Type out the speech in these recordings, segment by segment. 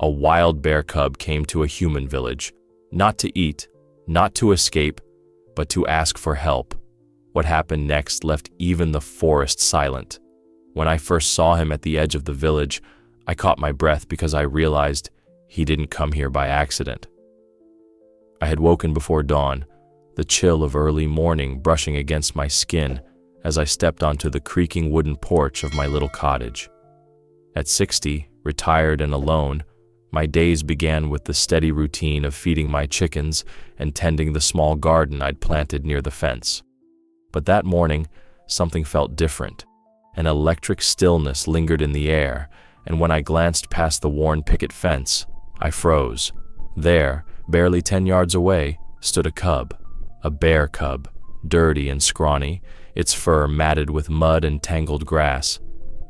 A wild bear cub came to a human village, not to eat, not to escape, but to ask for help. What happened next left even the forest silent. When I first saw him at the edge of the village, I caught my breath because I realized he didn't come here by accident. I had woken before dawn, the chill of early morning brushing against my skin as I stepped onto the creaking wooden porch of my little cottage. At 60, retired and alone, my days began with the steady routine of feeding my chickens and tending the small garden I'd planted near the fence. But that morning, something felt different. An electric stillness lingered in the air, and when I glanced past the worn picket fence, I froze. There, barely 10 yards away, stood a cub, a bear cub, dirty and scrawny, its fur matted with mud and tangled grass.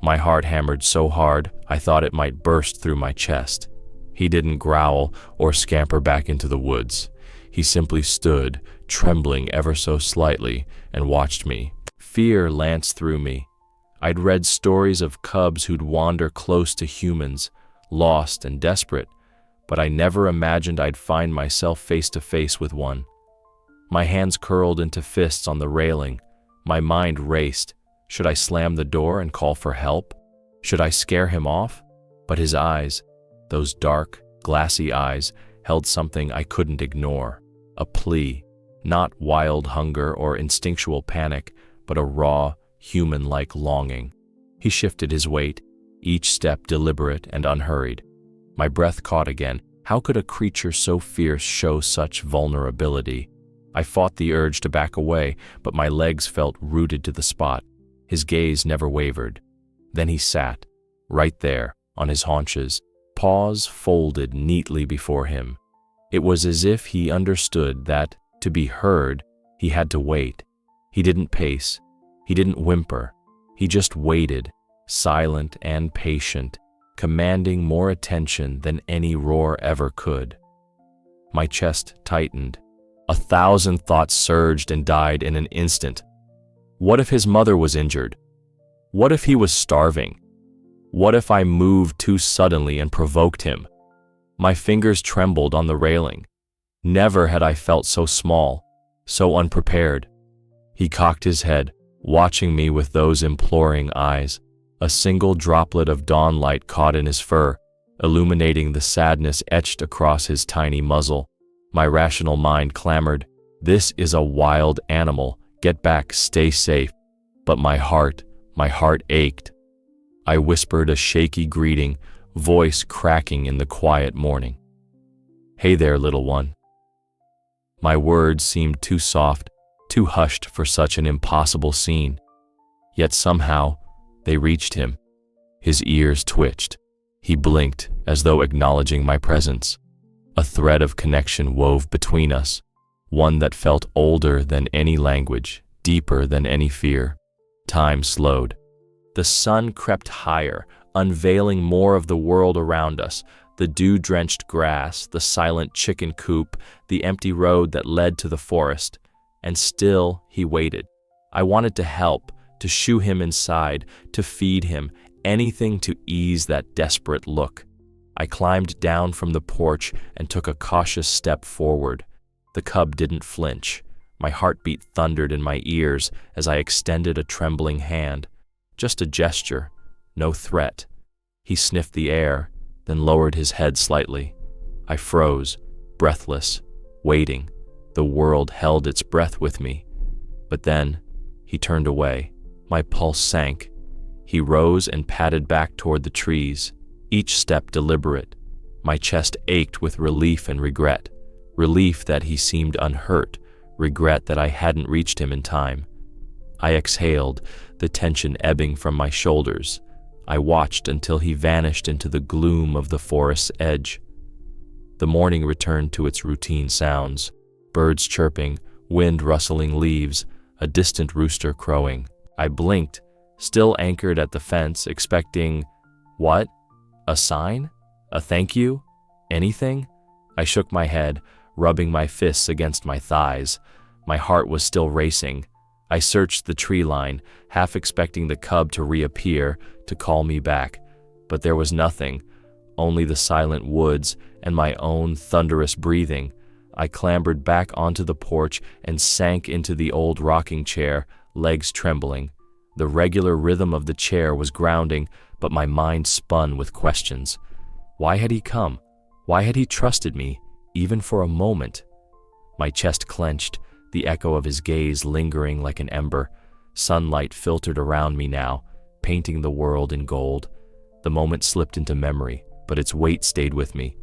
My heart hammered so hard I thought it might burst through my chest. He didn't growl or scamper back into the woods. He simply stood, trembling ever so slightly, and watched me. Fear lanced through me. I'd read stories of cubs who'd wander close to humans, lost and desperate, but I never imagined I'd find myself face to face with one. My hands curled into fists on the railing. My mind raced. Should I slam the door and call for help? Should I scare him off? But his eyes, those dark, glassy eyes, held something I couldn't ignore. A plea, not wild hunger or instinctual panic, but a raw, human-like longing. He shifted his weight, each step deliberate and unhurried. My breath caught again. How could a creature so fierce show such vulnerability? I fought the urge to back away, but my legs felt rooted to the spot. His gaze never wavered. Then he sat, right there, on his haunches, paws folded neatly before him. It was as if he understood that, to be heard, he had to wait. He didn't pace. He didn't whimper. He just waited, silent and patient, commanding more attention than any roar ever could. My chest tightened. 1,000 thoughts surged and died in an instant. What if his mother was injured? What if he was starving? What if I moved too suddenly and provoked him? My fingers trembled on the railing. Never had I felt so small, so unprepared. He cocked his head, watching me with those imploring eyes. A single droplet of dawnlight caught in his fur, illuminating the sadness etched across his tiny muzzle. My rational mind clamored, "This is a wild animal. Get back, stay safe." But my heart ached. I whispered a shaky greeting, voice cracking in the quiet morning. "Hey there, little one." My words seemed too soft, too hushed for such an impossible scene. Yet somehow, they reached him. His ears twitched. He blinked as though acknowledging my presence. A thread of connection wove between us, one that felt older than any language, deeper than any fear. Time slowed. The sun crept higher, unveiling more of the world around us, the dew-drenched grass, the silent chicken coop, the empty road that led to the forest. And still he waited. I wanted to help, to shoo him inside, to feed him, anything to ease that desperate look. I climbed down from the porch and took a cautious step forward. The cub didn't flinch. My heartbeat thundered in my ears as I extended a trembling hand. Just a gesture, no threat. He sniffed the air, then lowered his head slightly. I froze, breathless, waiting. The world held its breath with me. But then, he turned away. My pulse sank. He rose and padded back toward the trees, each step deliberate. My chest ached with relief and regret. Relief that he seemed unhurt, regret that I hadn't reached him in time. I exhaled, the tension ebbing from my shoulders. I watched until he vanished into the gloom of the forest's edge. The morning returned to its routine sounds, birds chirping, wind rustling leaves, a distant rooster crowing. I blinked, still anchored at the fence, expecting, what? A sign? A thank you? Anything? I shook my head, rubbing my fists against my thighs. My heart was still racing. I searched the tree line, half expecting the cub to reappear, to call me back. But there was nothing, only the silent woods and my own thunderous breathing. I clambered back onto the porch and sank into the old rocking chair, legs trembling. The regular rhythm of the chair was grounding, but my mind spun with questions. Why had he come? Why had he trusted me, even for a moment? My chest clenched, the echo of his gaze lingering like an ember. Sunlight filtered around me now, painting the world in gold. The moment slipped into memory, but its weight stayed with me.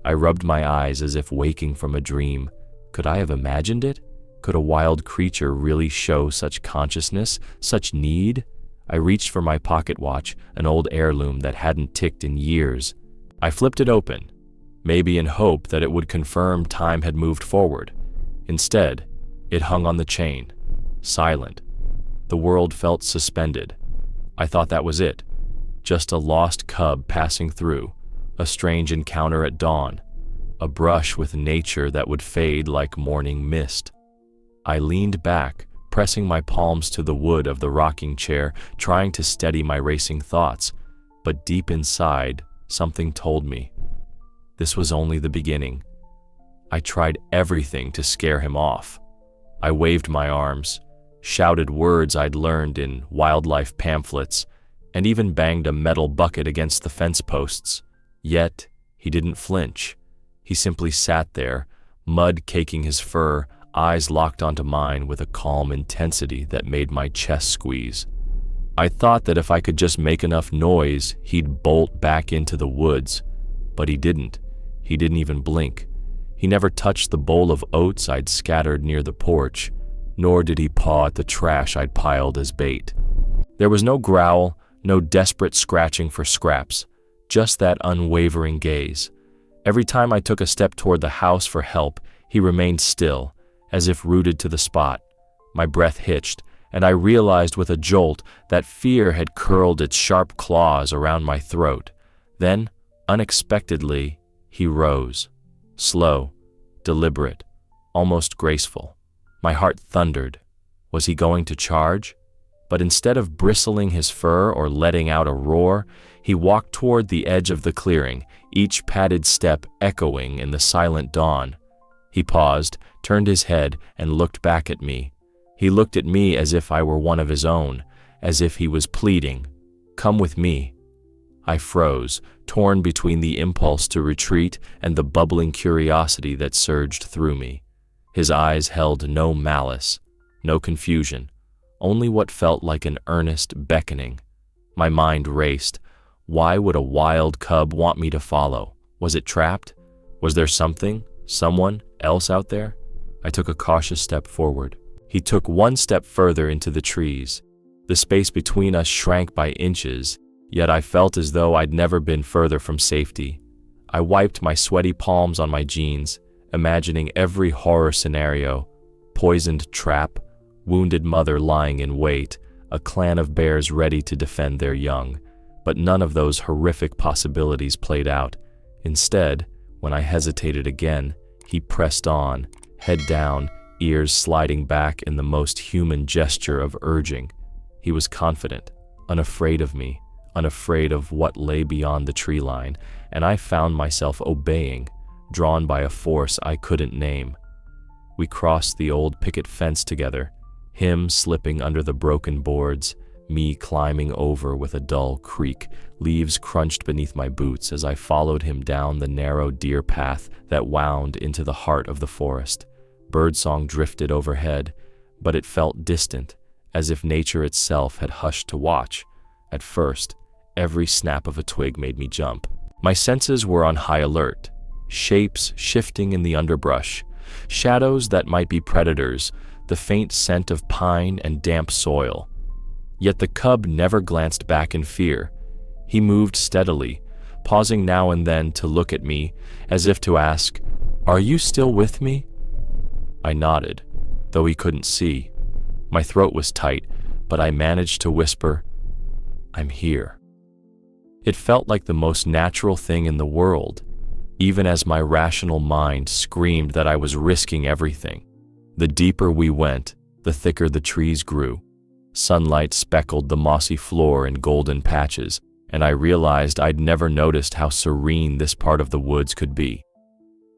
I rubbed my eyes as if waking from a dream. Could I have imagined it? Could a wild creature really show such consciousness, such need? I reached for my pocket watch, an old heirloom that hadn't ticked in years. I flipped it open, maybe in hope that it would confirm time had moved forward. Instead, it hung on the chain, silent. The world felt suspended. I thought that was it, just a lost cub passing through, a strange encounter at dawn, a brush with nature that would fade like morning mist. I leaned back, pressing my palms to the wood of the rocking chair, trying to steady my racing thoughts, but deep inside, something told me this was only the beginning. I tried everything to scare him off. I waved my arms, shouted words I'd learned in wildlife pamphlets, and even banged a metal bucket against the fence posts. Yet, he didn't flinch. He simply sat there, mud caking his fur, eyes locked onto mine with a calm intensity that made my chest squeeze. I thought that if I could just make enough noise, he'd bolt back into the woods. But he didn't. He didn't even blink. He never touched the bowl of oats I'd scattered near the porch, nor did he paw at the trash I'd piled as bait. There was no growl, no desperate scratching for scraps, just that unwavering gaze. Every time I took a step toward the house for help, he remained still, as if rooted to the spot. My breath hitched, and I realized with a jolt that fear had curled its sharp claws around my throat. Then, unexpectedly, he rose. Slow, deliberate, almost graceful. My heart thundered. Was he going to charge? But instead of bristling his fur or letting out a roar, he walked toward the edge of the clearing, each padded step echoing in the silent dawn. He paused, turned his head, and looked back at me. He looked at me as if I were one of his own, as if he was pleading, "Come with me." I froze, torn between the impulse to retreat and the bubbling curiosity that surged through me. His eyes held no malice, no confusion, only what felt like an earnest beckoning. My mind raced. Why would a wild cub want me to follow? Was it trapped? Was there someone else out there? I took a cautious step forward. He took one step further into the trees. The space between us shrank by inches, yet I felt as though I'd never been further from safety. I wiped my sweaty palms on my jeans, imagining every horror scenario: poisoned trap, wounded mother lying in wait, a clan of bears ready to defend their young. But none of those horrific possibilities played out. Instead, when I hesitated again, he pressed on, head down, ears sliding back in the most human gesture of urging. He was confident, unafraid of me, unafraid of what lay beyond the tree line, and I found myself obeying, drawn by a force I couldn't name. We crossed the old picket fence together, him slipping under the broken boards, me climbing over with a dull creak. Leaves crunched beneath my boots as I followed him down the narrow deer path that wound into the heart of the forest. Birdsong drifted overhead, but it felt distant, as if nature itself had hushed to watch. At first, every snap of a twig made me jump. My senses were on high alert, shapes shifting in the underbrush, shadows that might be predators, the faint scent of pine and damp soil. Yet the cub never glanced back in fear. He moved steadily, pausing now and then to look at me, as if to ask, "Are you still with me?" I nodded, though he couldn't see. My throat was tight, but I managed to whisper, "I'm here." It felt like the most natural thing in the world, even as my rational mind screamed that I was risking everything. The deeper we went, the thicker the trees grew. Sunlight speckled the mossy floor in golden patches, and I realized I'd never noticed how serene this part of the woods could be.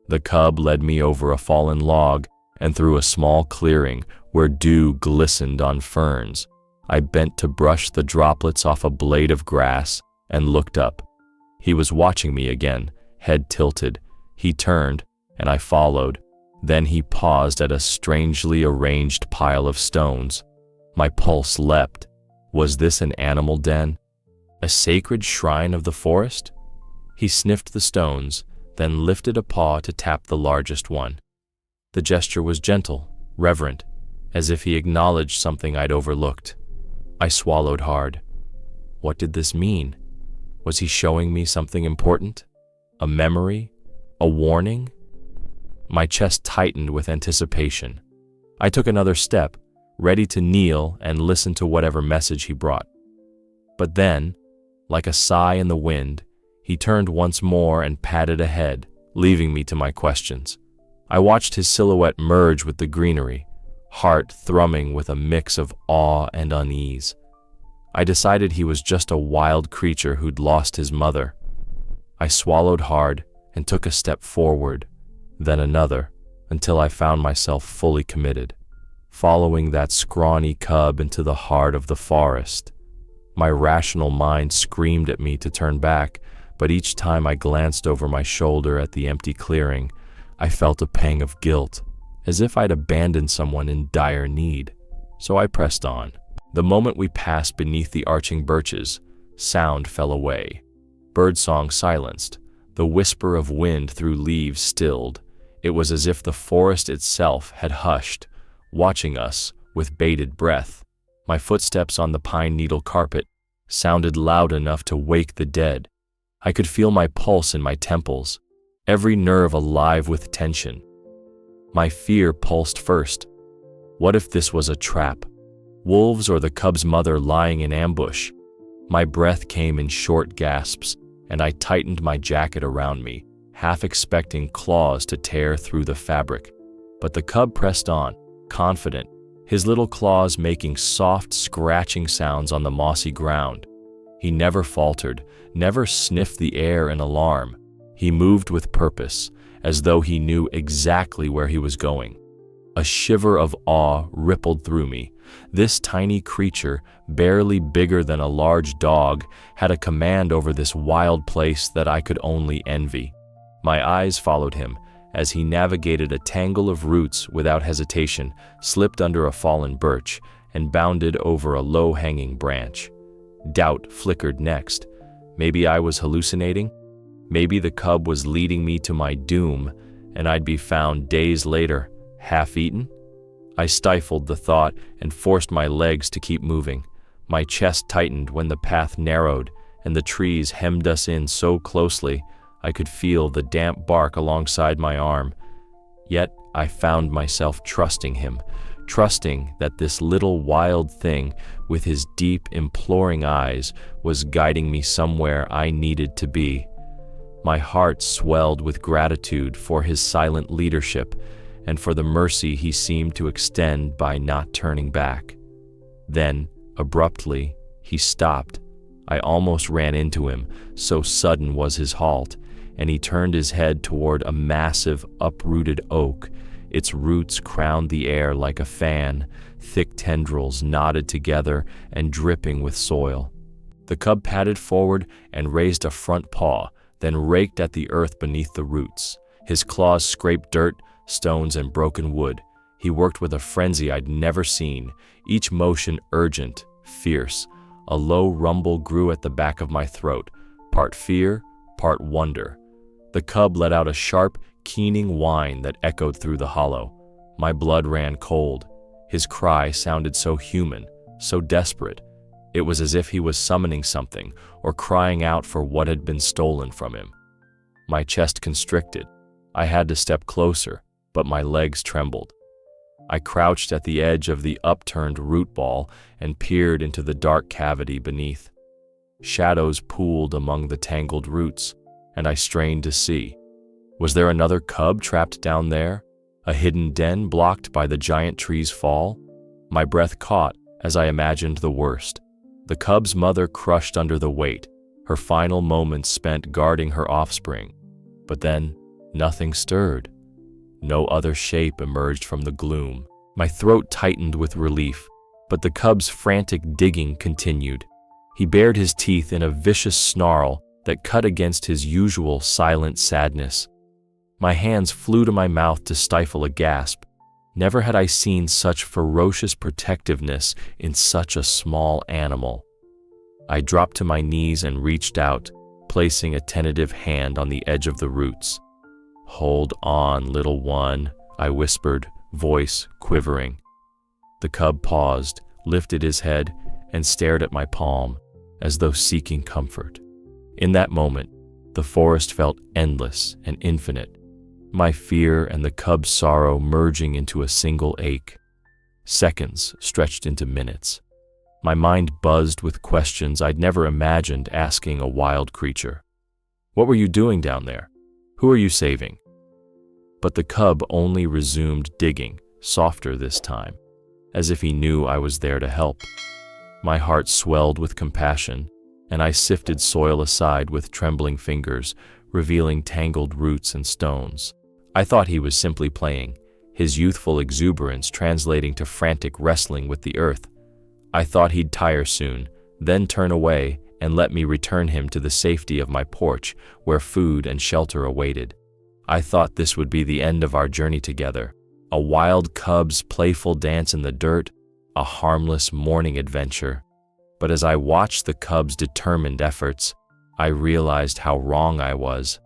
The cub led me over a fallen log and through a small clearing where dew glistened on ferns. I bent to brush the droplets off a blade of grass and looked up. He was watching me again, head tilted. He turned, and I followed. Then he paused at a strangely arranged pile of stones. My pulse leapt. Was this an animal den? A sacred shrine of the forest? He sniffed the stones, then lifted a paw to tap the largest one. The gesture was gentle, reverent, as if he acknowledged something I'd overlooked. I swallowed hard. What did this mean? Was he showing me something important? A memory? A warning? My chest tightened with anticipation. I took another step, ready to kneel and listen to whatever message he brought. But then, like a sigh in the wind, he turned once more and padded ahead, leaving me to my questions. I watched his silhouette merge with the greenery, heart thrumming with a mix of awe and unease. I decided he was just a wild creature who'd lost his mother. I swallowed hard and took a step forward, then another, until I found myself fully committed, following that scrawny cub into the heart of the forest. My rational mind screamed at me to turn back, but each time I glanced over my shoulder at the empty clearing, I felt a pang of guilt, as if I'd abandoned someone in dire need. So I pressed on. The moment we passed beneath the arching birches, sound fell away. Birdsong silenced. The whisper of wind through leaves stilled. It was as if the forest itself had hushed, watching us with bated breath. My footsteps on the pine needle carpet sounded loud enough to wake the dead. I could feel my pulse in my temples, every nerve alive with tension. My fear pulsed first. What if this was a trap? Wolves or the cub's mother lying in ambush? My breath came in short gasps, and I tightened my jacket around me, half expecting claws to tear through the fabric. But the cub pressed on, confident, his little claws making soft, scratching sounds on the mossy ground. He never faltered, never sniffed the air in alarm. He moved with purpose, as though he knew exactly where he was going. A shiver of awe rippled through me. This tiny creature, barely bigger than a large dog, had a command over this wild place that I could only envy. My eyes followed him as he navigated a tangle of roots without hesitation, slipped under a fallen birch, and bounded over a low-hanging branch. Doubt flickered next. Maybe I was hallucinating? Maybe the cub was leading me to my doom, and I'd be found days later, half-eaten? I stifled the thought and forced my legs to keep moving. My chest tightened when the path narrowed, and the trees hemmed us in so closely I could feel the damp bark alongside my arm. Yet I found myself trusting him, trusting that this little wild thing with his deep, imploring eyes was guiding me somewhere I needed to be. My heart swelled with gratitude for his silent leadership and for the mercy he seemed to extend by not turning back. Then, abruptly, he stopped. I almost ran into him, so sudden was his halt, and he turned his head toward a massive, uprooted oak. Its roots crowned the air like a fan, thick tendrils knotted together and dripping with soil. The cub padded forward and raised a front paw, then raked at the earth beneath the roots. His claws scraped dirt, stones, and broken wood. He worked with a frenzy I'd never seen, each motion urgent, fierce. A low rumble grew at the back of my throat, part fear, part wonder. The cub let out a sharp, keening whine that echoed through the hollow. My blood ran cold. His cry sounded so human, so desperate. It was as if he was summoning something or crying out for what had been stolen from him. My chest constricted. I had to step closer, but my legs trembled. I crouched at the edge of the upturned root ball and peered into the dark cavity beneath. Shadows pooled among the tangled roots, and I strained to see. Was there another cub trapped down there? A hidden den blocked by the giant tree's fall? My breath caught as I imagined the worst. The cub's mother crushed under the weight, her final moments spent guarding her offspring. But then, nothing stirred. No other shape emerged from the gloom. My throat tightened with relief, but the cub's frantic digging continued. He bared his teeth in a vicious snarl that cut against his usual silent sadness. My hands flew to my mouth to stifle a gasp. Never had I seen such ferocious protectiveness in such a small animal. I dropped to my knees and reached out, placing a tentative hand on the edge of the roots. "Hold on, little one," I whispered, voice quivering. The cub paused, lifted his head, and stared at my palm, as though seeking comfort. In that moment, the forest felt endless and infinite, my fear and the cub's sorrow merging into a single ache. Seconds stretched into minutes. My mind buzzed with questions I'd never imagined asking a wild creature. What were you doing down there? Who are you saving? But the cub only resumed digging, softer this time, as if he knew I was there to help. My heart swelled with compassion, and I sifted soil aside with trembling fingers, revealing tangled roots and stones. I thought he was simply playing, his youthful exuberance translating to frantic wrestling with the earth. I thought he'd tire soon, then turn away and let me return him to the safety of my porch, where food and shelter awaited. I thought this would be the end of our journey together, a wild cub's playful dance in the dirt, a harmless morning adventure. But as I watched the cub's determined efforts, I realized how wrong I was.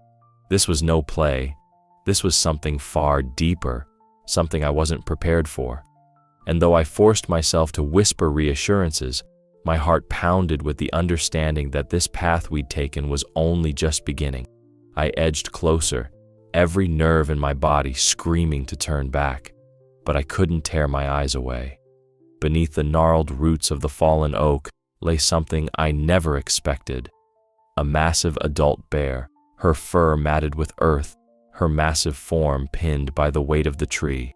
This was no play. This was something far deeper, something I wasn't prepared for. And though I forced myself to whisper reassurances, my heart pounded with the understanding that this path we'd taken was only just beginning. I edged closer, every nerve in my body screaming to turn back, but I couldn't tear my eyes away. Beneath the gnarled roots of the fallen oak lay something I never expected. A massive adult bear, her fur matted with earth, her massive form pinned by the weight of the tree.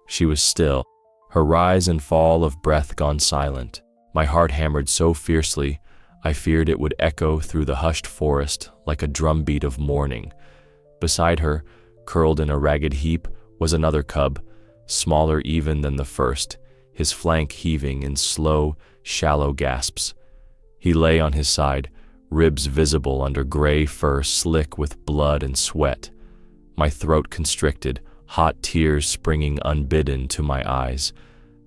She was still, her rise and fall of breath gone silent. My heart hammered so fiercely, I feared it would echo through the hushed forest like a drumbeat of mourning. Beside her, curled in a ragged heap, was another cub, smaller even than the first, his flank heaving in slow, shallow gasps. He lay on his side, ribs visible under gray fur slick with blood and sweat. My throat constricted, hot tears springing unbidden to my eyes.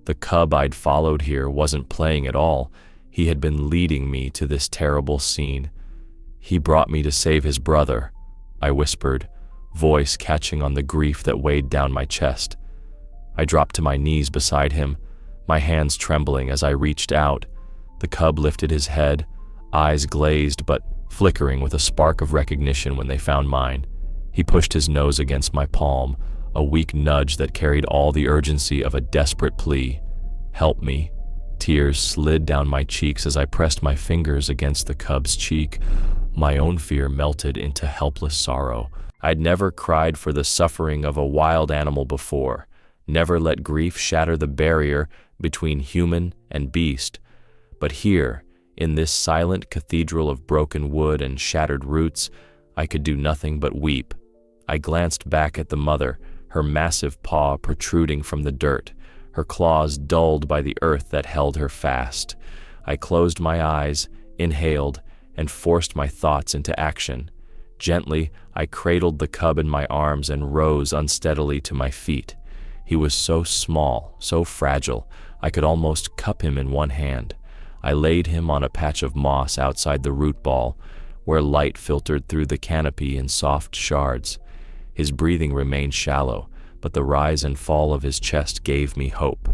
The cub I'd followed here wasn't playing at all. He had been leading me to this terrible scene. "He brought me to save his brother," I whispered, voice catching on the grief that weighed down my chest. I dropped to my knees beside him, my hands trembling as I reached out. The cub lifted his head, eyes glazed but flickering with a spark of recognition when they found mine. He pushed his nose against my palm, a weak nudge that carried all the urgency of a desperate plea. "Help me." Tears slid down my cheeks as I pressed my fingers against the cub's cheek. My own fear melted into helpless sorrow. I'd never cried for the suffering of a wild animal before, never let grief shatter the barrier between human and beast. But here, in this silent cathedral of broken wood and shattered roots, I could do nothing but weep. I glanced back at the mother, her massive paw protruding from the dirt, her claws dulled by the earth that held her fast. I closed my eyes, inhaled, and forced my thoughts into action. Gently, I cradled the cub in my arms and rose unsteadily to my feet. He was so small, so fragile, I could almost cup him in one hand. I laid him on a patch of moss outside the root ball, where light filtered through the canopy in soft shards. His breathing remained shallow, but the rise and fall of his chest gave me hope.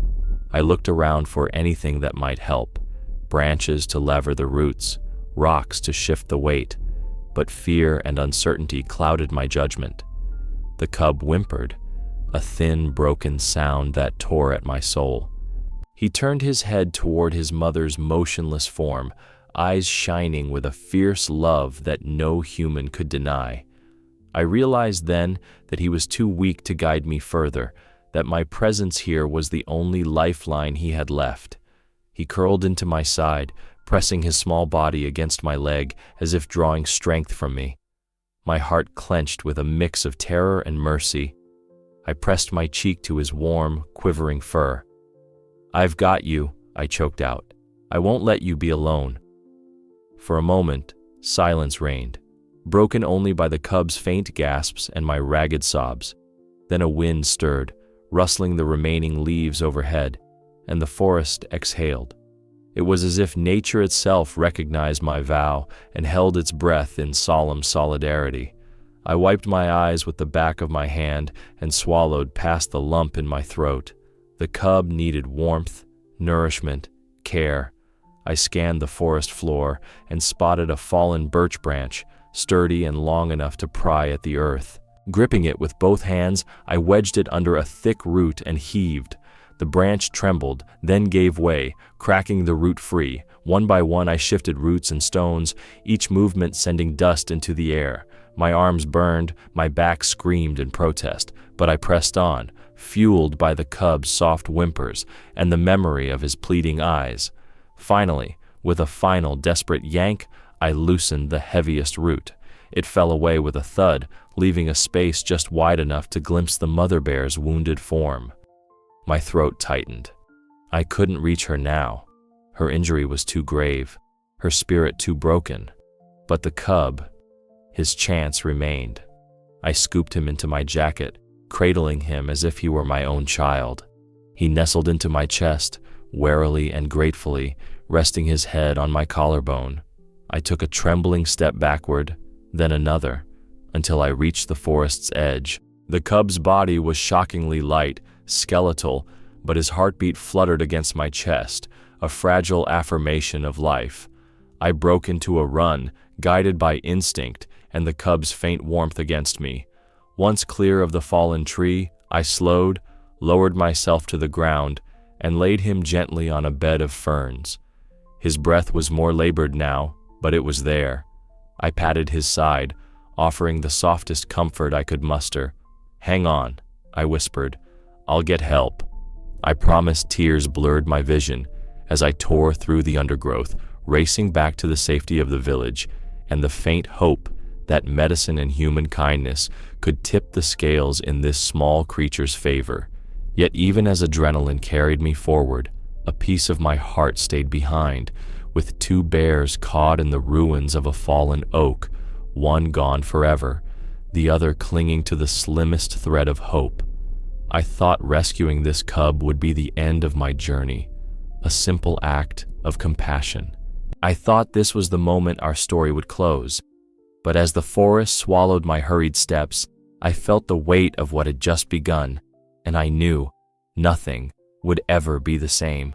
I looked around for anything that might help, branches to lever the roots, rocks to shift the weight, but fear and uncertainty clouded my judgment. The cub whimpered, a thin, broken sound that tore at my soul. He turned his head toward his mother's motionless form, eyes shining with a fierce love that no human could deny. I realized then that he was too weak to guide me further, that my presence here was the only lifeline he had left. He curled into my side, pressing his small body against my leg as if drawing strength from me. My heart clenched with a mix of terror and mercy. I pressed my cheek to his warm, quivering fur. "I've got you," I choked out. "I won't let you be alone." For a moment, silence reigned, broken only by the cub's faint gasps and my ragged sobs. Then a wind stirred, rustling the remaining leaves overhead, and the forest exhaled. It was as if nature itself recognized my vow and held its breath in solemn solidarity. I wiped my eyes with the back of my hand and swallowed past the lump in my throat. The cub needed warmth, nourishment, care. I scanned the forest floor and spotted a fallen birch branch, sturdy and long enough to pry at the earth. Gripping it with both hands, I wedged it under a thick root and heaved. The branch trembled, then gave way, cracking the root free. One by one I shifted roots and stones, each movement sending dust into the air. My arms burned, my back screamed in protest, but I pressed on, fueled by the cub's soft whimpers and the memory of his pleading eyes. Finally, with a final desperate yank, I loosened the heaviest root. It fell away with a thud, leaving a space just wide enough to glimpse the mother bear's wounded form. My throat tightened. I couldn't reach her now. Her injury was too grave, her spirit too broken. But the cub, his chance remained. I scooped him into my jacket, cradling him as if he were my own child. He nestled into my chest, warily and gratefully, resting his head on my collarbone. I took a trembling step backward, then another, until I reached the forest's edge. The cub's body was shockingly light, skeletal, but his heartbeat fluttered against my chest, a fragile affirmation of life. I broke into a run, guided by instinct and the cub's faint warmth against me. Once clear of the fallen tree, I slowed, lowered myself to the ground, and laid him gently on a bed of ferns. His breath was more labored now, but it was there. I patted his side, offering the softest comfort I could muster. "Hang on," I whispered. "I'll get help." I promised. Tears blurred my vision as I tore through the undergrowth, racing back to the safety of the village and the faint hope that medicine and human kindness could tip the scales in this small creature's favor. Yet even as adrenaline carried me forward, a piece of my heart stayed behind, with two bears caught in the ruins of a fallen oak, one gone forever, the other clinging to the slimmest thread of hope. I thought rescuing this cub would be the end of my journey, a simple act of compassion. I thought this was the moment our story would close. But as the forest swallowed my hurried steps, I felt the weight of what had just begun, and I knew nothing would ever be the same.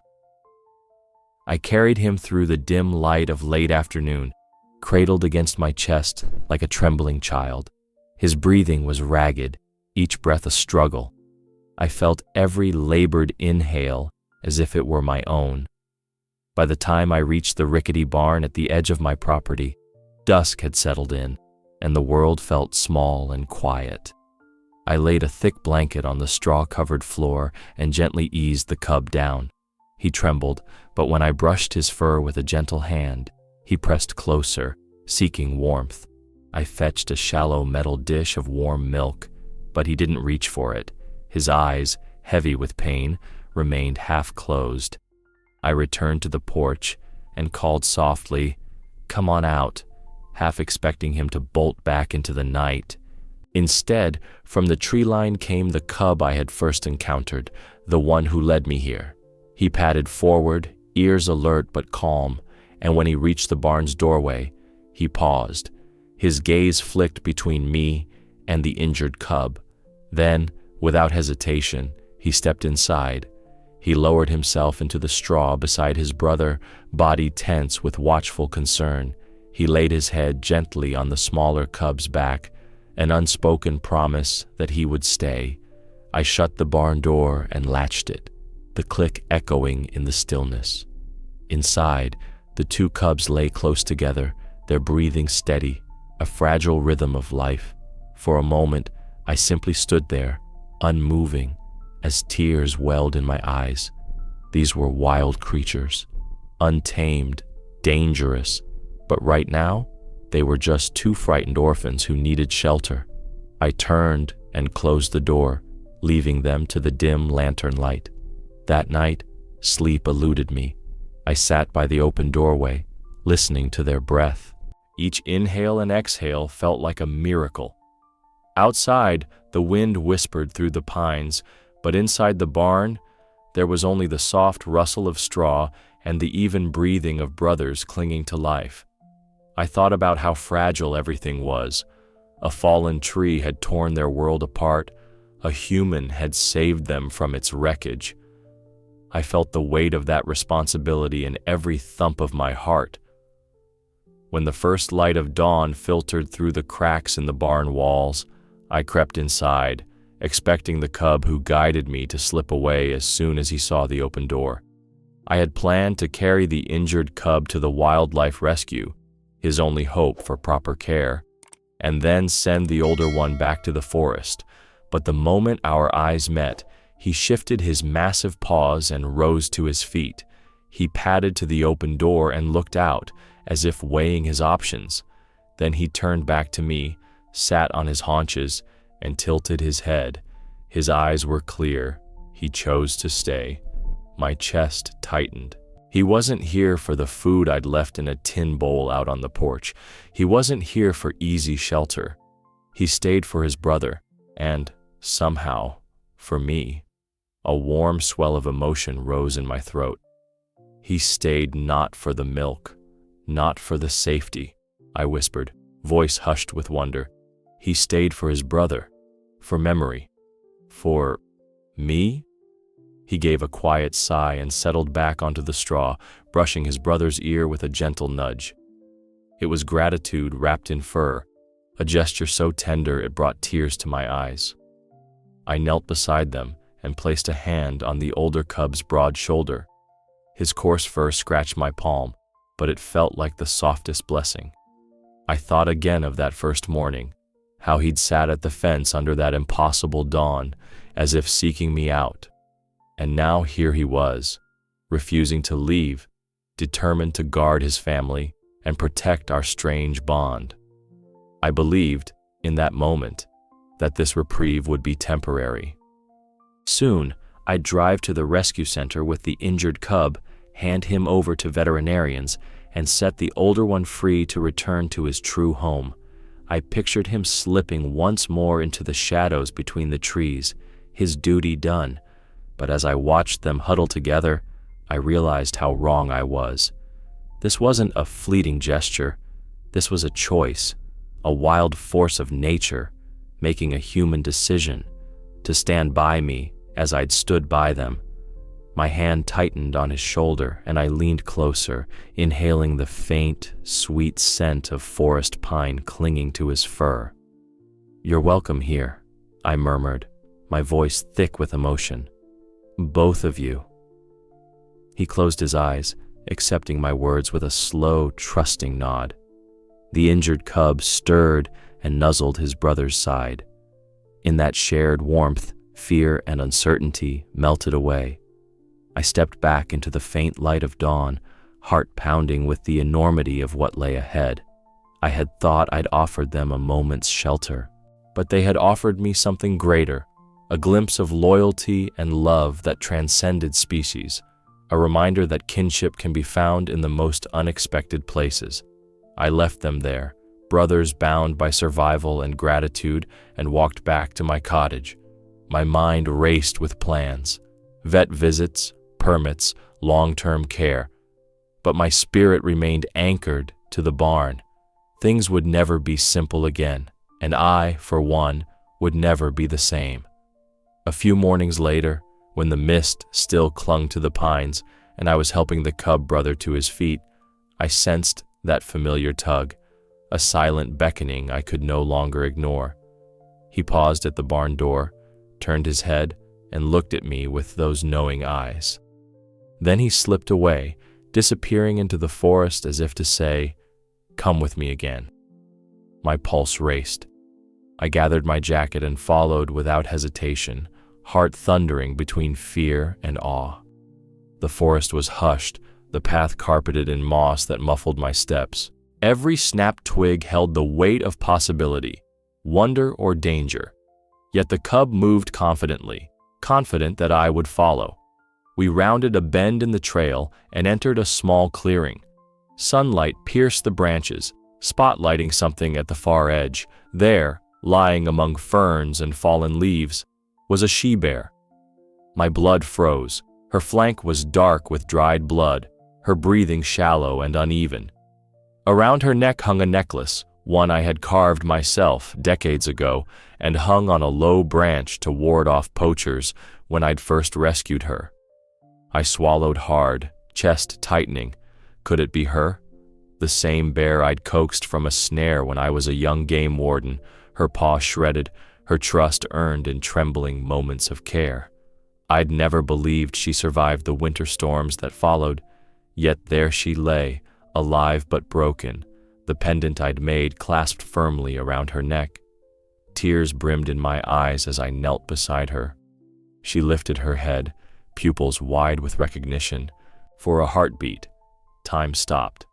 I carried him through the dim light of late afternoon, cradled against my chest like a trembling child. His breathing was ragged, each breath a struggle. I felt every labored inhale as if it were my own. By the time I reached the rickety barn at the edge of my property, dusk had settled in, and the world felt small and quiet. I laid a thick blanket on the straw-covered floor and gently eased the cub down. He trembled, but when I brushed his fur with a gentle hand, he pressed closer, seeking warmth. I fetched a shallow metal dish of warm milk, but he didn't reach for it. His eyes, heavy with pain, remained half-closed. I returned to the porch and called softly, "Come on out," half expecting him to bolt back into the night. Instead, from the tree line came the cub I had first encountered, the one who led me here. He padded forward, ears alert but calm, and when he reached the barn's doorway, he paused. His gaze flicked between me and the injured cub. Then, without hesitation, he stepped inside. He lowered himself into the straw beside his brother, body tense with watchful concern. He laid his head gently on the smaller cub's back, an unspoken promise that he would stay. I shut the barn door and latched it, the click echoing in the stillness. Inside, the two cubs lay close together, their breathing steady, a fragile rhythm of life. For a moment, I simply stood there, unmoving, as tears welled in my eyes. These were wild creatures, untamed, dangerous, but right now, they were just two frightened orphans who needed shelter. I turned and closed the door, leaving them to the dim lantern light. That night, sleep eluded me. I sat by the open doorway, listening to their breath. Each inhale and exhale felt like a miracle. Outside, the wind whispered through the pines, but inside the barn, there was only the soft rustle of straw and the even breathing of brothers clinging to life. I thought about how fragile everything was. A fallen tree had torn their world apart. A human had saved them from its wreckage. I felt the weight of that responsibility in every thump of my heart. When the first light of dawn filtered through the cracks in the barn walls, I crept inside, expecting the cub who guided me to slip away as soon as he saw the open door. I had planned to carry the injured cub to the wildlife rescue, his only hope for proper care, and then send the older one back to the forest. But the moment our eyes met, he shifted his massive paws and rose to his feet. He padded to the open door and looked out, as if weighing his options. Then he turned back to me, sat on his haunches, and tilted his head. His eyes were clear. He chose to stay. My chest tightened. He wasn't here for the food I'd left in a tin bowl out on the porch. He wasn't here for easy shelter. He stayed for his brother, and, somehow, for me. A warm swell of emotion rose in my throat. He stayed not for the milk, not for the safety, I whispered, voice hushed with wonder. He stayed for his brother, for memory, for me? He gave a quiet sigh and settled back onto the straw, brushing his brother's ear with a gentle nudge. It was gratitude wrapped in fur, a gesture so tender it brought tears to my eyes. I knelt beside them and placed a hand on the older cub's broad shoulder. His coarse fur scratched my palm, but it felt like the softest blessing. I thought again of that first morning, how he'd sat at the fence under that impossible dawn, as if seeking me out. And now here he was, refusing to leave, determined to guard his family and protect our strange bond. I believed, in that moment, that this reprieve would be temporary. Soon, I'd drive to the rescue center with the injured cub, hand him over to veterinarians, and set the older one free to return to his true home. I pictured him slipping once more into the shadows between the trees, his duty done. But as I watched them huddle together, I realized how wrong I was. This wasn't a fleeting gesture. This was a choice, a wild force of nature, making a human decision to stand by me as I'd stood by them. My hand tightened on his shoulder, and I leaned closer, inhaling the faint, sweet scent of forest pine clinging to his fur. "You're welcome here," I murmured, my voice thick with emotion. "Both of you." He closed his eyes, accepting my words with a slow, trusting nod. The injured cub stirred and nuzzled his brother's side. In that shared warmth, fear and uncertainty melted away. I stepped back into the faint light of dawn, heart pounding with the enormity of what lay ahead. I had thought I'd offered them a moment's shelter, but they had offered me something greater, a glimpse of loyalty and love that transcended species, a reminder that kinship can be found in the most unexpected places. I left them there, brothers bound by survival and gratitude, and walked back to my cottage. My mind raced with plans, vet visits, permits, long-term care, but my spirit remained anchored to the barn. Things would never be simple again, and I, for one, would never be the same. A few mornings later, when the mist still clung to the pines and I was helping the cub brother to his feet, I sensed that familiar tug, a silent beckoning I could no longer ignore. He paused at the barn door, turned his head, and looked at me with those knowing eyes. Then he slipped away, disappearing into the forest as if to say, "Come with me again." My pulse raced. I gathered my jacket and followed without hesitation, heart thundering between fear and awe. The forest was hushed, the path carpeted in moss that muffled my steps. Every snapped twig held the weight of possibility, wonder or danger. Yet the cub moved confidently, confident that I would follow. We rounded a bend in the trail and entered a small clearing. Sunlight pierced the branches, spotlighting something at the far edge. There, lying among ferns and fallen leaves, was a she-bear. My blood froze. Her flank was dark with dried blood, her breathing shallow and uneven. Around her neck hung a necklace, one I had carved myself decades ago and hung on a low branch to ward off poachers when I'd first rescued her. I swallowed hard, chest tightening. Could it be her? The same bear I'd coaxed from a snare when I was a young game warden, her paw shredded, her trust earned in trembling moments of care. I'd never believed she survived the winter storms that followed, yet there she lay, alive but broken, the pendant I'd made clasped firmly around her neck. Tears brimmed in my eyes as I knelt beside her. She lifted her head, pupils wide with recognition. For a heartbeat, time stopped.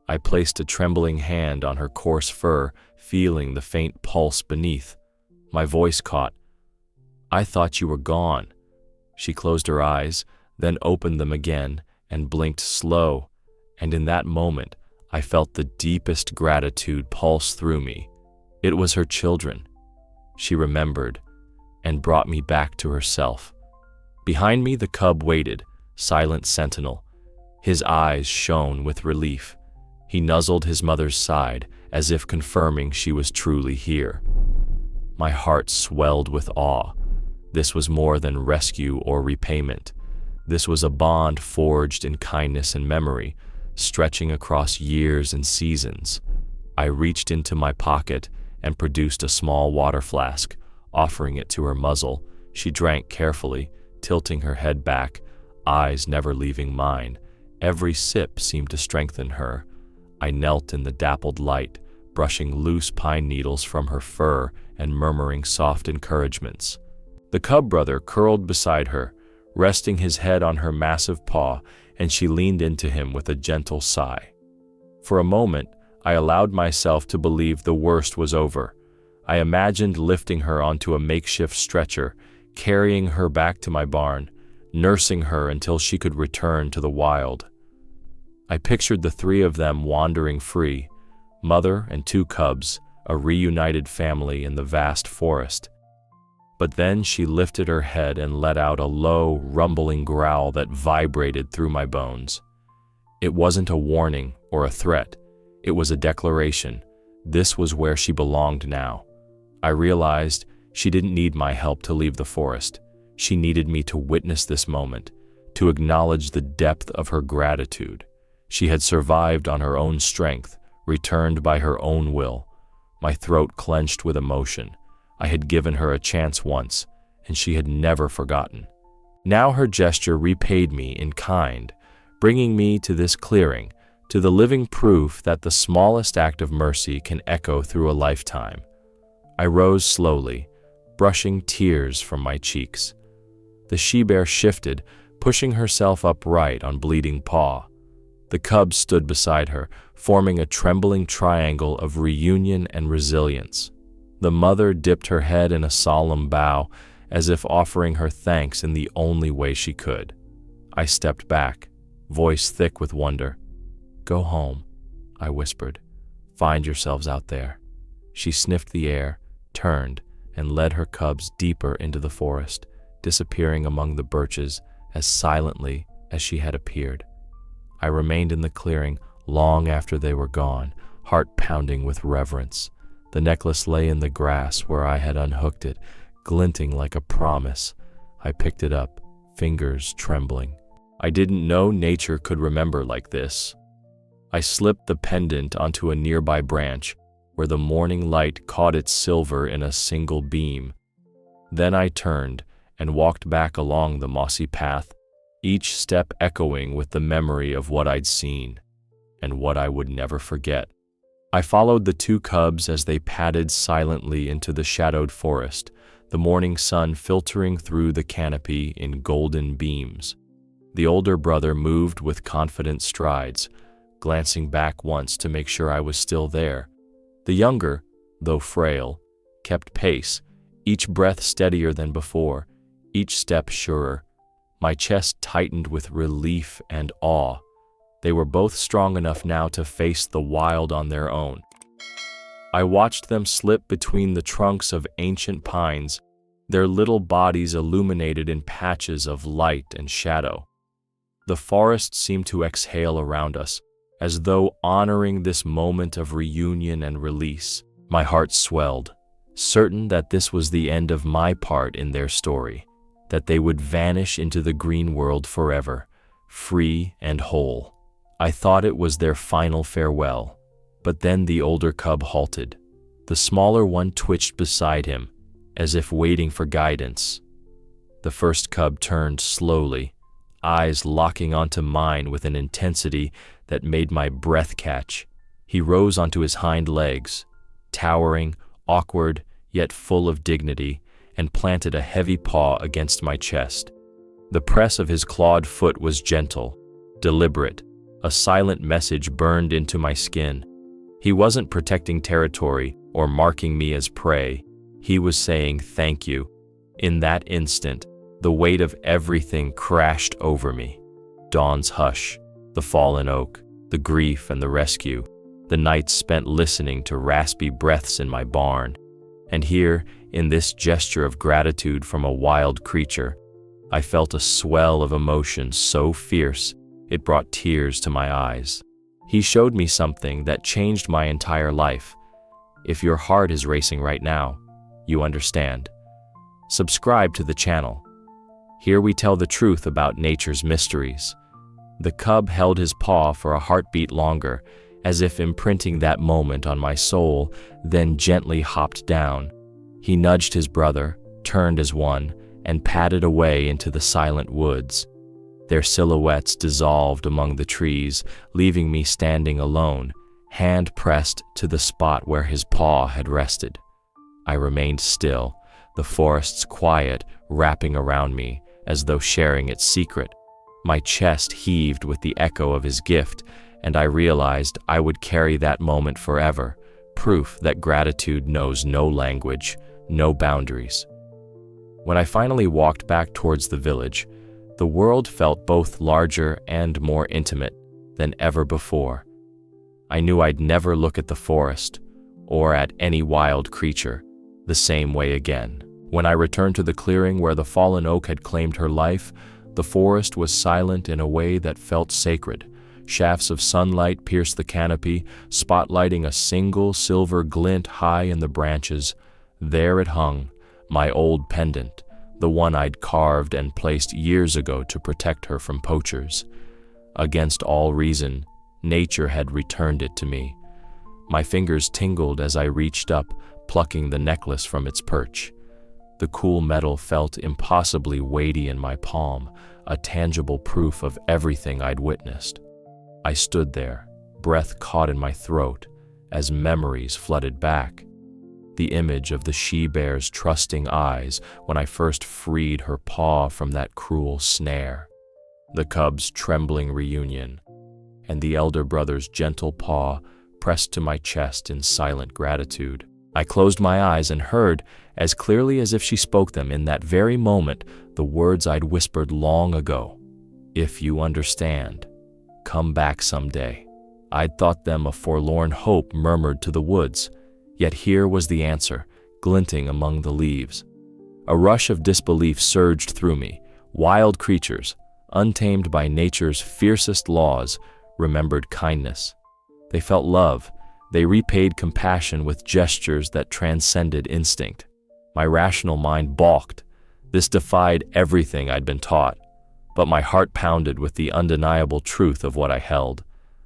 I placed a trembling hand on her coarse fur, feeling the faint pulse beneath. My voice caught. "I thought you were gone." She closed her eyes, then opened them again and blinked slow, and in that moment, I felt the deepest gratitude pulse through me. It was her children. She remembered and brought me back to herself. Behind me, the cub waited, silent sentinel. His eyes shone with relief. He nuzzled his mother's side, as if confirming she was truly here. My heart swelled with awe. This was more than rescue or repayment. This was a bond forged in kindness and memory, stretching across years and seasons. I reached into my pocket and produced a small water flask, offering it to her muzzle. She drank carefully, tilting her head back, eyes never leaving mine. Every sip seemed to strengthen her. I knelt in the dappled light, brushing loose pine needles from her fur and murmuring soft encouragements. The cub brother curled beside her, resting his head on her massive paw, and she leaned into him with a gentle sigh. For a moment, I allowed myself to believe the worst was over. I imagined lifting her onto a makeshift stretcher, carrying her back to my barn, nursing her until she could return to the wild. I pictured the three of them wandering free, mother and two cubs, a reunited family in the vast forest. But then she lifted her head and let out a low, rumbling growl that vibrated through my bones. It wasn't a warning or a threat. It was a declaration. This was where she belonged now. I realized she didn't need my help to leave the forest. She needed me to witness this moment, to acknowledge the depth of her gratitude. She had survived on her own strength, returned by her own will. My throat clenched with emotion. I had given her a chance once, and she had never forgotten. Now her gesture repaid me in kind, bringing me to this clearing, to the living proof that the smallest act of mercy can echo through a lifetime. I rose slowly, brushing tears from my cheeks. The she-bear shifted, pushing herself upright on bleeding paw. The cub stood beside her, forming a trembling triangle of reunion and resilience. The mother dipped her head in a solemn bow, as if offering her thanks in the only way she could. I stepped back, voice thick with wonder. "Go home," I whispered. "Find yourselves out there." She sniffed the air, turned, and led her cubs deeper into the forest, disappearing among the birches as silently as she had appeared. I remained in the clearing long after they were gone, heart pounding with reverence. The necklace lay in the grass where I had unhooked it, glinting like a promise. I picked it up, fingers trembling. I didn't know nature could remember like this. I slipped the pendant onto a nearby branch, where the morning light caught its silver in a single beam. Then I turned and walked back along the mossy path, each step echoing with the memory of what I'd seen and what I would never forget. I followed the two cubs as they padded silently into the shadowed forest, the morning sun filtering through the canopy in golden beams. The older brother moved with confident strides, glancing back once to make sure I was still there. The younger, though frail, kept pace, each breath steadier than before, each step surer. My chest tightened with relief and awe. They were both strong enough now to face the wild on their own. I watched them slip between the trunks of ancient pines, their little bodies illuminated in patches of light and shadow. The forest seemed to exhale around us, as though honoring this moment of reunion and release. My heart swelled, certain that this was the end of my part in their story, that they would vanish into the green world forever, free and whole. I thought it was their final farewell, but then the older cub halted. The smaller one twitched beside him, as if waiting for guidance. The first cub turned slowly, eyes locking onto mine with an intensity that made my breath catch. He rose onto his hind legs, towering, awkward, yet full of dignity, and planted a heavy paw against my chest. The press of his clawed foot was gentle, deliberate. A silent message burned into my skin. He wasn't protecting territory or marking me as prey. He was saying thank you. In that instant, the weight of everything crashed over me. Dawn's hush, the fallen oak, the grief and the rescue, the nights spent listening to raspy breaths in my barn. And here, in this gesture of gratitude from a wild creature, I felt a swell of emotion so fierce it brought tears to my eyes. He showed me something that changed my entire life. If your heart is racing right now, you understand. Subscribe to the channel. Here we tell the truth about nature's mysteries. The cub held his paw for a heartbeat longer, as if imprinting that moment on my soul, then gently hopped down. He nudged his brother, turned as one, and padded away into the silent woods. Their silhouettes dissolved among the trees, leaving me standing alone, hand pressed to the spot where his paw had rested. I remained still, the forest's quiet wrapping around me as though sharing its secret. My chest heaved with the echo of his gift, and I realized I would carry that moment forever, proof that gratitude knows no language, no boundaries. When I finally walked back towards the village, the world felt both larger and more intimate than ever before. I knew I'd never look at the forest, or at any wild creature, the same way again. When I returned to the clearing where the fallen oak had claimed her life, the forest was silent in a way that felt sacred. Shafts of sunlight pierced the canopy, spotlighting a single silver glint high in the branches. There it hung, my old pendant, the one I'd carved and placed years ago to protect her from poachers. Against all reason, nature had returned it to me. My fingers tingled as I reached up, plucking the necklace from its perch. The cool metal felt impossibly weighty in my palm, a tangible proof of everything I'd witnessed. I stood there, breath caught in my throat, as memories flooded back. The image of the she-bear's trusting eyes when I first freed her paw from that cruel snare, the cub's trembling reunion, and the elder brother's gentle paw pressed to my chest in silent gratitude. I closed my eyes and heard, as clearly as if she spoke them in that very moment, the words I'd whispered long ago. If you understand, come back someday. I'd thought them a forlorn hope murmured to the woods, yet here was the answer, glinting among the leaves. A rush of disbelief surged through me. Wild creatures, untamed by nature's fiercest laws, remembered kindness. They felt love. They repaid compassion with gestures that transcended instinct. My rational mind balked. This defied everything I'd been taught. But my heart pounded with the undeniable truth of what I held.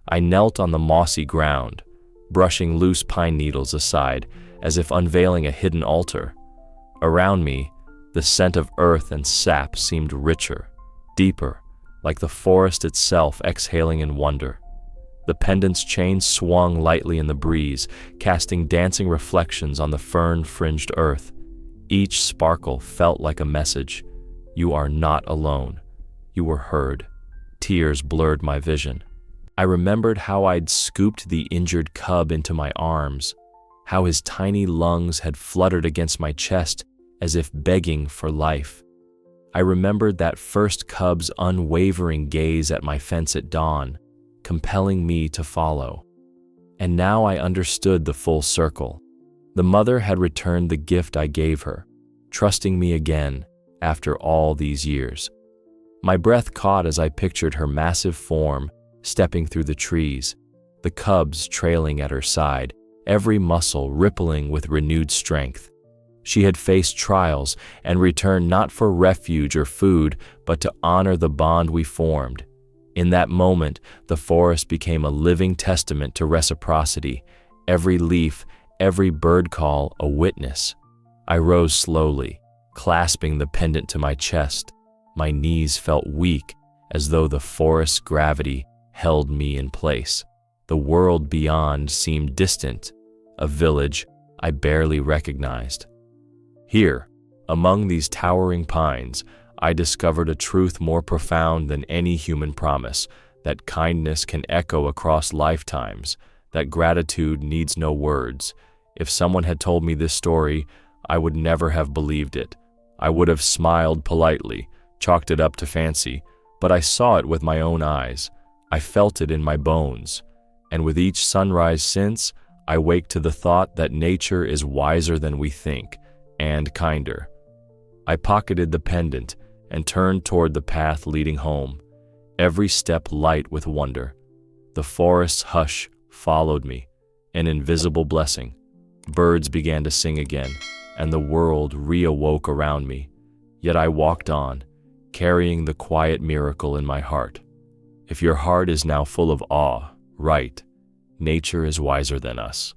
I knelt on the mossy ground, brushing loose pine needles aside, as if unveiling a hidden altar. Around me, the scent of earth and sap seemed richer, deeper, like the forest itself exhaling in wonder. The pendant's chain swung lightly in the breeze, casting dancing reflections on the fern-fringed earth. Each sparkle felt like a message. You are not alone. You were heard. Tears blurred my vision. I remembered how I'd scooped the injured cub into my arms, how his tiny lungs had fluttered against my chest as if begging for life. I remembered that first cub's unwavering gaze at my fence at dawn, compelling me to follow. And now I understood the full circle. The mother had returned the gift I gave her, trusting me again after all these years. My breath caught as I pictured her massive form stepping through the trees, the cubs trailing at her side, every muscle rippling with renewed strength. She had faced trials and returned not for refuge or food, but to honor the bond we formed. In that moment, the forest became a living testament to reciprocity, every leaf, every bird call a witness. I rose slowly, clasping the pendant to my chest. My knees felt weak, as though the forest's gravity held me in place. The world beyond seemed distant, a village I barely recognized. Here, among these towering pines, I discovered a truth more profound than any human promise, that kindness can echo across lifetimes, that gratitude needs no words. If someone had told me this story, I would never have believed it. I would have smiled politely, chalked it up to fancy, but I saw it with my own eyes. I felt it in my bones, and with each sunrise since, I wake to the thought that nature is wiser than we think, and kinder. I pocketed the pendant and turned toward the path leading home, every step light with wonder. The forest's hush followed me, an invisible blessing. Birds began to sing again, and the world reawoke around me. Yet I walked on, carrying the quiet miracle in my heart. If your heart is now full of awe, write, nature is wiser than us.